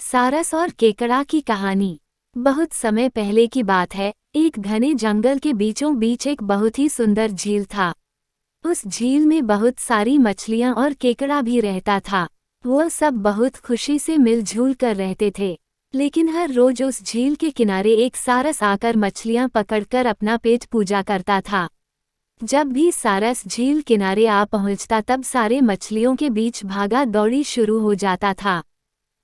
सारस और केकड़ा की कहानी। बहुत समय पहले की बात है। एक घने जंगल के बीचों बीच एक बहुत ही सुंदर झील था। उस झील में बहुत सारी मछलियां और केकड़ा भी रहता था। वो सब बहुत खुशी से मिलजुल कर रहते थे। लेकिन हर रोज उस झील के किनारे एक सारस आकर मछलियां पकड़कर अपना पेट पूजा करता था। जब भी सारस झील किनारे आ पहुंचता तब सारे मछलियों के बीच भागा दौड़ी शुरू हो जाता था।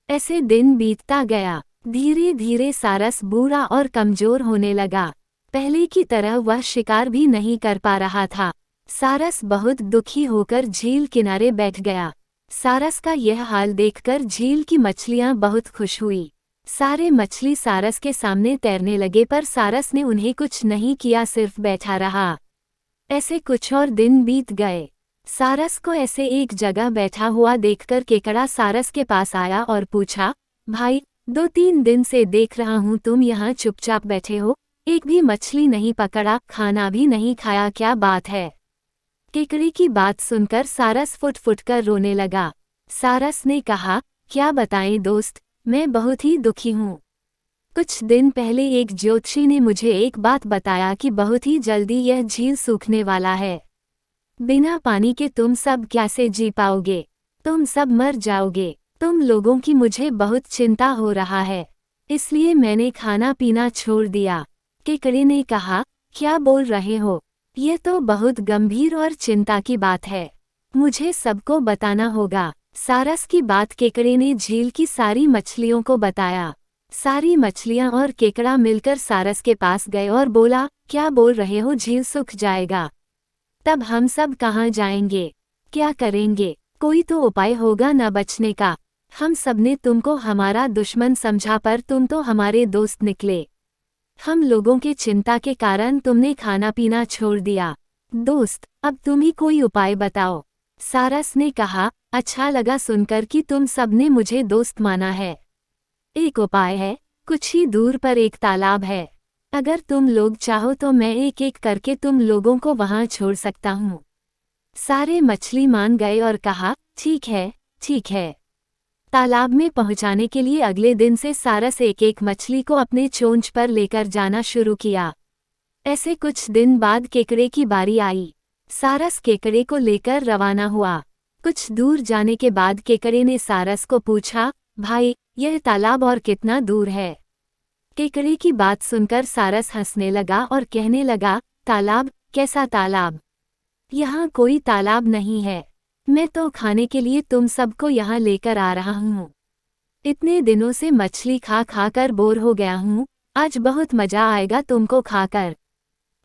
ऐसे दिन बीतता गया। धीरे धीरे सारस बूढ़ा और कमजोर होने लगा। पहले की तरह वह शिकार भी नहीं कर पा रहा था। सारस बहुत दुखी होकर झील किनारे बैठ गया। सारस का यह हाल देखकर झील की मछलियां बहुत खुश हुई। सारे मछली सारस के सामने तैरने लगे, पर सारस ने उन्हें कुछ नहीं किया, सिर्फ बैठा रहा। ऐसे कुछ और दिन बीत गए। सारस को ऐसे एक जगह बैठा हुआ देखकर केकड़ा सारस के पास आया और पूछा, भाई, 2-3 दिन से देख रहा हूँ तुम यहाँ चुपचाप बैठे हो, एक भी मछली नहीं पकड़ा, खाना भी नहीं खाया, क्या बात है? केकड़े की बात सुनकर सारस फुट फुट कर रोने लगा। सारस ने कहा, क्या बताएं दोस्त, मैं बहुत ही दुखी हूँ। कुछ दिन पहले एक ज्योतिषी ने मुझे एक बात बताया कि बहुत ही जल्दी यह झील सूखने वाला है। बिना पानी के तुम सब कैसे जी पाओगे? तुम सब मर जाओगे। तुम लोगों की मुझे बहुत चिंता हो रहा है, इसलिए मैंने खाना पीना छोड़ दिया। केकड़े ने कहा, क्या बोल रहे हो? यह तो बहुत गंभीर और चिंता की बात है। मुझे सबको बताना होगा। सारस की बात केकड़े ने झील की सारी मछलियों को बताया। सारी मछलियां और केकड़ा मिलकर सारस के पास गए और बोला, क्या बोल रहे हो, झील सूख जाएगा? तब हम सब कहाँ जाएंगे? क्या करेंगे? कोई तो उपाय होगा न बचने का। हम सबने तुमको हमारा दुश्मन समझा, पर तुम तो हमारे दोस्त निकले। हम लोगों के चिंता के कारण तुमने खाना पीना छोड़ दिया। दोस्त, अब तुम ही कोई उपाय बताओ। सारस ने कहा, अच्छा लगा सुनकर कि तुम सबने मुझे दोस्त माना है। एक उपाय है, कुछ ही दूर पर एक तालाब है। अगर तुम लोग चाहो तो मैं एक एक करके तुम लोगों को वहां छोड़ सकता हूँ। सारे मछली मान गए और कहा, ठीक है, ठीक है। तालाब में पहुंचाने के लिए अगले दिन से सारस एक एक मछली को अपने चोंच पर लेकर जाना शुरू किया। ऐसे कुछ दिन बाद केकड़े की बारी आई। सारस केकड़े को लेकर रवाना हुआ। कुछ दूर जाने के बाद केकड़े ने सारस को पूछा, भाई, यह तालाब और कितना दूर है? केकड़े की बात सुनकर सारस हंसने लगा और कहने लगा, तालाब? कैसा तालाब? यहाँ कोई तालाब नहीं है। मैं तो खाने के लिए तुम सबको यहाँ लेकर आ रहा हूँ। इतने दिनों से मछली खा खा कर बोर हो गया हूँ, आज बहुत मजा आएगा तुमको खाकर।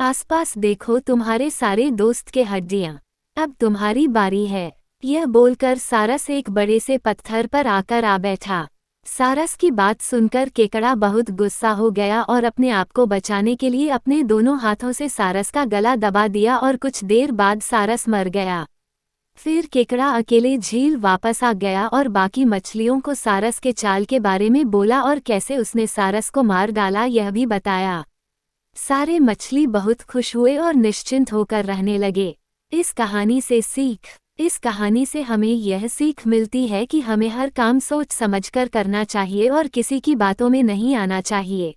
आसपास देखो, तुम्हारे सारे दोस्त के हड्डियाँ। अब तुम्हारी बारी है। यह बोलकर सारस एक बड़े से पत्थर पर आकर आ बैठा। सारस की बात सुनकर केकड़ा बहुत गुस्सा हो गया और अपने आप को बचाने के लिए अपने दोनों हाथों से सारस का गला दबा दिया और कुछ देर बाद सारस मर गया। फिर केकड़ा अकेले झील वापस आ गया और बाकी मछलियों को सारस के चाल के बारे में बोला और कैसे उसने सारस को मार डाला यह भी बताया। सारे मछली बहुत खुश हुए और निश्चिंत होकर रहने लगे। इस कहानी से सीख। इस कहानी से हमें यह सीख मिलती है कि हमें हर काम सोच समझकर करना चाहिए और किसी की बातों में नहीं आना चाहिए।